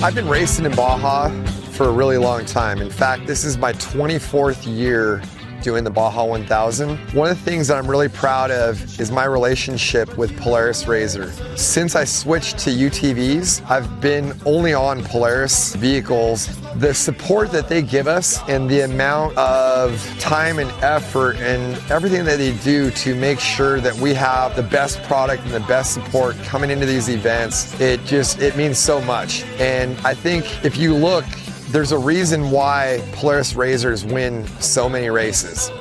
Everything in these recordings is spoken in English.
I've been racing in Baja for a really long time. In fact, this is my 24th year doing the Baja 1000. One of the things that I'm really proud of is my relationship with Polaris RZR. Since I switched to UTVs, I've been only on Polaris vehicles. The support that they give us and the amount of time and effort and everything that they do to make sure that we have the best product and the best support coming into these events, it means so much. And I think if you look, there's a reason why Polaris RZRs win so many races.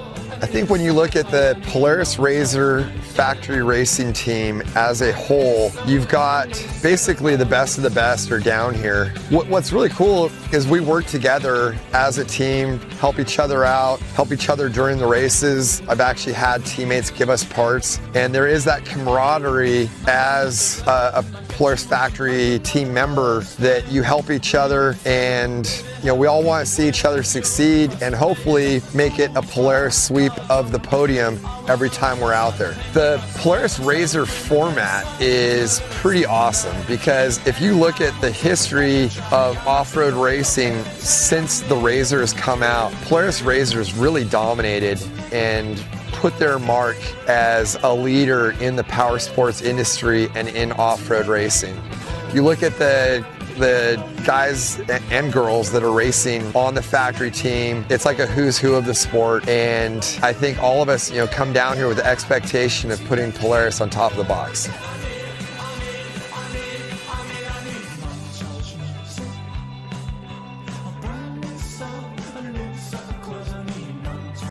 I think when you look at the Polaris RZR factory racing team as a whole, you've got basically the best of the best are down here. What's really cool is we work together as a team, help each other out, help each other during the races. I've actually had teammates give us parts, and there is that camaraderie as a Polaris factory team member that you help each other, and we all want to see each other succeed and hopefully make it a Polaris sweep of the podium every time we're out there. The Polaris RZR format is pretty awesome because if you look at the history of off-road racing since the RZR has come out, Polaris RZR has really dominated and put their mark as a leader in the power sports industry and in off-road racing. You look at the guys and girls that are racing on the factory team, it's like a who's who of the sport, and I think all of us come down here with the expectation of putting Polaris on top of the box.